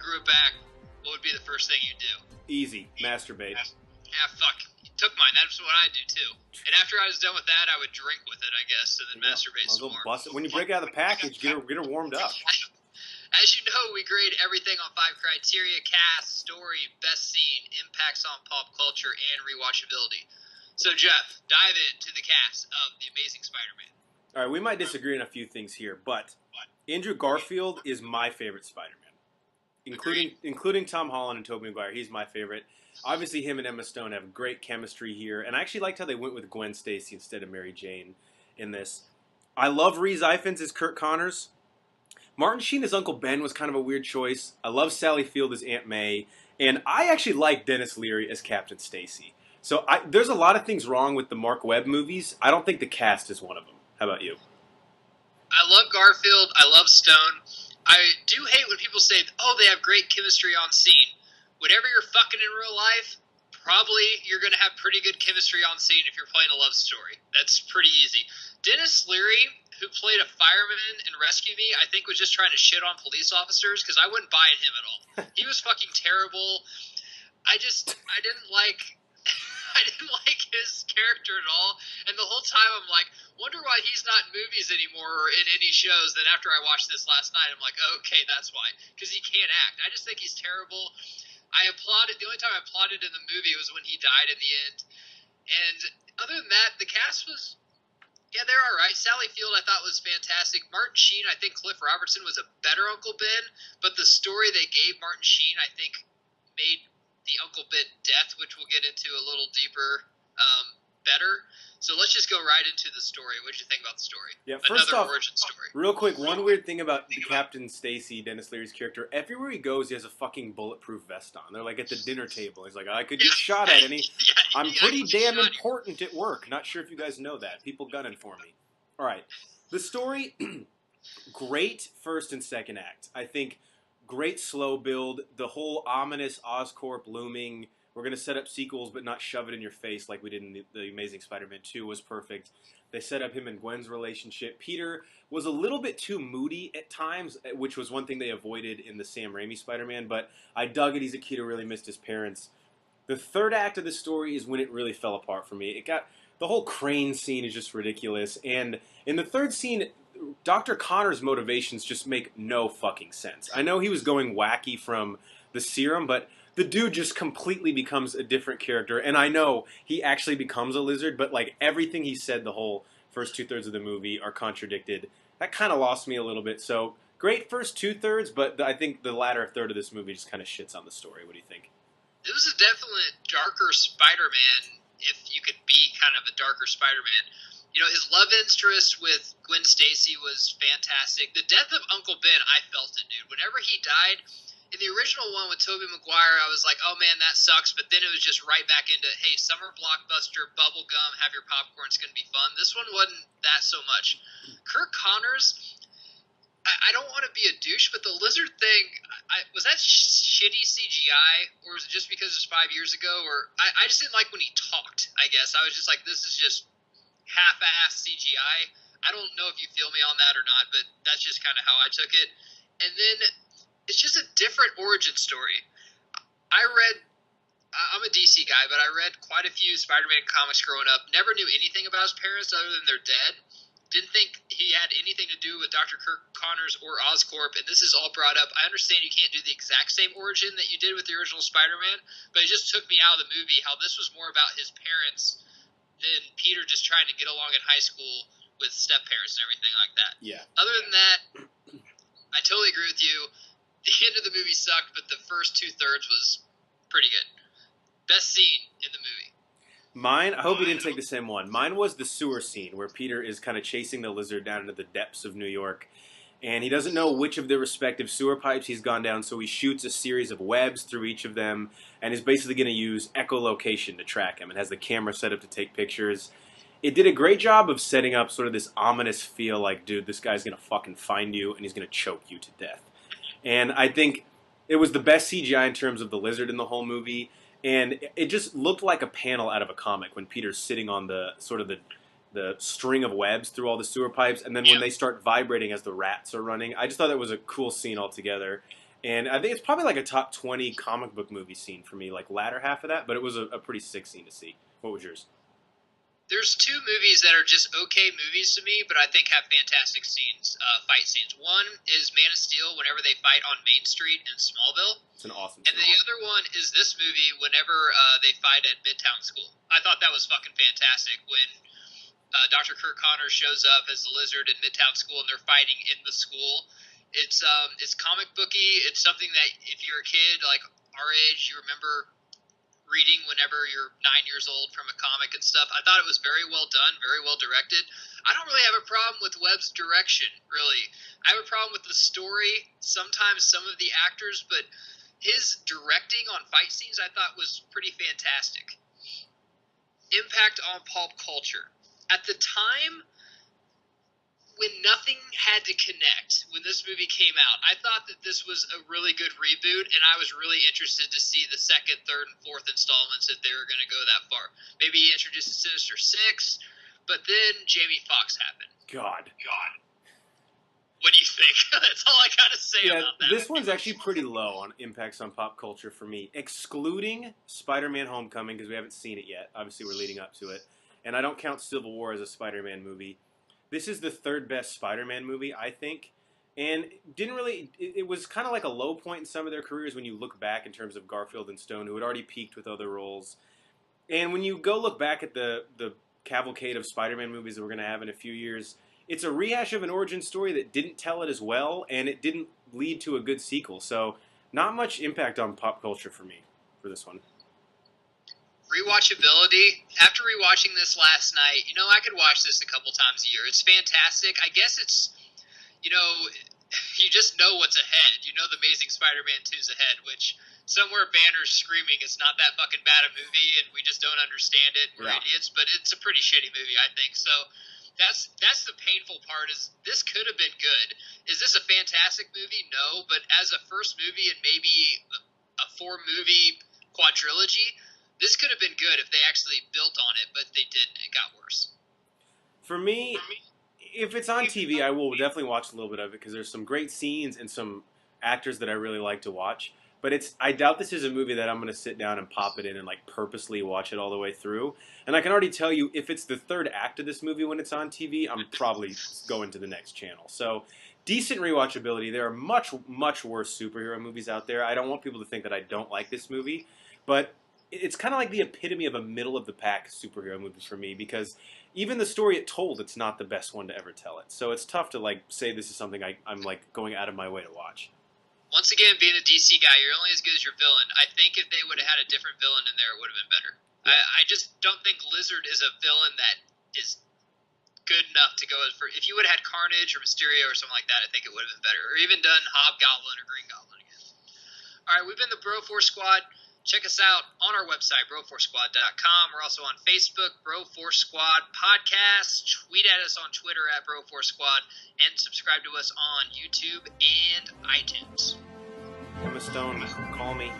grew it back, what would be the first thing you'd do? Easy. Masturbate. Yeah, fuck. You took mine. That's what I do, too. And after I was done with that, I would drink with it, I guess, and then masturbate some more. Bust it. When you break out of the package, get her warmed up. As you know, we grade everything on 5 criteria: cast, story, best scene, impacts on pop culture, and rewatchability. So, Jeff, dive into the cast of The Amazing Spider-Man. All right, we might disagree on a few things here, but Andrew Garfield is my favorite Spider-Man, including Tom Holland and Tobey Maguire. He's my favorite. Obviously, him and Emma Stone have great chemistry here, and I actually liked how they went with Gwen Stacy instead of Mary Jane in this. I love Rhys Ifans as Kirk Connors. Martin Sheen as Uncle Ben was kind of a weird choice. I love Sally Field as Aunt May, and I actually like Dennis Leary as Captain Stacy. So there's a lot of things wrong with the Mark Webb movies. I don't think the cast is one of them. How about you? I love Garfield. I love Stone. I do hate when people say, oh, they have great chemistry on scene. Whatever you're fucking in real life, probably you're going to have pretty good chemistry on scene if you're playing a love story. That's pretty easy. Dennis Leary, who played a fireman in Rescue Me, I think was just trying to shit on police officers because I wouldn't buy him at all. He was fucking terrible. I didn't like his character at all. And the whole time I'm like, wonder why he's not in movies anymore or in any shows. Then after I watched this last night, I'm like, oh, okay, that's why. Because he can't act. I just think he's terrible. I applauded. The only time I applauded in the movie was when he died in the end. And other than that, the cast was, yeah, they're all right. Sally Field I thought was fantastic. Martin Sheen, I think Cliff Robertson was a better Uncle Ben. But the story they gave Martin Sheen, I think, made the Uncle Ben death, which we'll get into a little deeper, better. So let's just go right into the story. What did you think about the story? Yeah, first Another off, origin story. Real quick, one weird thing about Captain Stacy, Dennis Leary's character, everywhere he goes, he has a fucking bulletproof vest on. They're like at the dinner table. He's like, I could get shot at any. I'm pretty damn important at work. Not sure if you guys know that. People gunning for me. All right. The story, great first and second act. I think great slow build. The whole ominous Oscorp looming, we're going to set up sequels but not shove it in your face like we did in the Amazing Spider-Man 2 was perfect. They set up him and Gwen's relationship. Peter was a little bit too moody at times, which was one thing they avoided in the Sam Raimi Spider-Man, but I dug it. He's a kid who really missed his parents. The third act of the story is when it really fell apart for me. The whole crane scene is just ridiculous, and in the third scene, Dr. Connor's motivations just make no fucking sense. I know he was going wacky from the serum, but the dude just completely becomes a different character. And I know he actually becomes a lizard, but like everything he said the whole first 2/3 of the movie are contradicted. That kind of lost me a little bit. So great first 2/3, but I think the latter third of this movie just kind of shits on the story. What do you think? It was a definite darker Spider-Man, if you could be kind of a darker Spider-Man. You know, his love interest with Gwen Stacy was fantastic. The death of Uncle Ben, I felt it, dude. Whenever he died, in the original one with Tobey Maguire, I was like, oh man, that sucks. But then it was just right back into, hey, summer blockbuster, bubble gum, have your popcorn, it's going to be fun. This one wasn't that so much. Kirk Connors, I don't want to be a douche, but the lizard thing, was that shitty CGI? Or was it just because it was 5 years ago? Or I just didn't like when he talked, I guess. I was just like, this is just half-assed CGI. I don't know if you feel me on that or not, but that's just kind of how I took it. And then it's just a different origin story. I'm a DC guy, but I read quite a few Spider-Man comics growing up. Never knew anything about his parents other than they're dead. Didn't think he had anything to do with Dr. Kirk Connors or Oscorp, and this is all brought up. I understand you can't do the exact same origin that you did with the original Spider-Man, but it just took me out of the movie how this was more about his parents than Peter just trying to get along in high school with step-parents and everything like that. Yeah. Other than that, I totally agree with you. The end of the movie sucked, but the first 2/3 was pretty good. Best scene in the movie. Mine, I hope you didn't take the same one. Mine was the sewer scene where Peter is kind of chasing the lizard down into the depths of New York. And he doesn't know which of the respective sewer pipes he's gone down, so he shoots a series of webs through each of them and is basically going to use echolocation to track him and has the camera set up to take pictures. It did a great job of setting up sort of this ominous feel like, dude, this guy's going to fucking find you and he's going to choke you to death. And I think it was the best CGI in terms of the lizard in the whole movie. And it just looked like a panel out of a comic when Peter's sitting on the sort of the string of webs through all the sewer pipes. And then when they start vibrating as the rats are running, I just thought that was a cool scene altogether. And I think it's probably like a top 20 comic book movie scene for me, like latter half of that, but it was a pretty sick scene to see. What was yours? There's two movies that are just okay movies to me, but I think have fantastic scenes, fight scenes. One is Man of Steel, whenever they fight on Main Street in Smallville. It's an awesome And scene. the other one is this movie, whenever they fight at Midtown School. I thought that was fucking fantastic when Dr. Kurt Connors shows up as the Lizard in Midtown School and they're fighting in the school. It's comic booky. It's something that if you're a kid like our age, you remember reading whenever you're 9 years old from a comic and stuff. I thought it was very well done, very well directed. I don't really have a problem with Webb's direction, really. I have a problem with the story, sometimes some of the actors, but his directing on fight scenes I thought was pretty fantastic. Impact on pulp culture. At the time, when nothing had to connect, when this movie came out, I thought that this was a really good reboot, and I was really interested to see the second, third, and fourth installments if they were going to go that far. Maybe he introduced Sinister Six, but then Jamie Foxx happened. God. What do you think? That's all I got to say about that. This one's actually pretty low on impacts on pop culture for me, excluding Spider-Man Homecoming, because we haven't seen it yet. Obviously, we're leading up to it. And I don't count Civil War as a Spider-Man movie. This is the third best Spider-Man movie, I think. And it was kind of like a low point in some of their careers when you look back in terms of Garfield and Stone, who had already peaked with other roles. And when you go look back at the cavalcade of Spider-Man movies that we're going to have in a few years, it's a rehash of an origin story that didn't tell it as well, and it didn't lead to a good sequel. So not much impact on pop culture for me for this one. Rewatchability. After rewatching this last night, I could watch this a couple times a year. It's fantastic. I guess it's, you just know what's ahead. You know The Amazing Spider-Man 2's ahead, which somewhere Banner's screaming it's not that fucking bad a movie and we just don't understand it. We're idiots, but it's a pretty shitty movie, I think. So that's the painful part is this could have been good. Is this a fantastic movie? No, but as a first movie and maybe a 4-movie quadrilogy, this could have been good if they actually built on it, but they didn't. It got worse. For me, if it's on TV, I will definitely watch a little bit of it because there's some great scenes and some actors that I really like to watch. But I doubt this is a movie that I'm going to sit down and pop it in and like purposely watch it all the way through. And I can already tell you, if it's the third act of this movie when it's on TV, I'm probably going to the next channel. So decent rewatchability. There are much, much worse superhero movies out there. I don't want people to think that I don't like this movie, but it's kind of like the epitome of a middle-of-the-pack superhero movie for me because even the story it told, it's not the best one to ever tell it. So it's tough to like say this is something I'm like going out of my way to watch. Once again, being a DC guy, you're only as good as your villain. I think if they would have had a different villain in there, it would have been better. Yeah. I just don't think Lizard is a villain that is good enough to go for. If you would have had Carnage or Mysterio or something like that, I think it would have been better. Or even done Hobgoblin or Green Goblin again. All right, we've been the Bro Force Squad. Check us out on our website, broforcesquad.com. We're also on Facebook, Bro Force Squad Podcast. Tweet at us on Twitter at Bro Force Squad. And subscribe to us on YouTube and iTunes. Emma Stone, call me.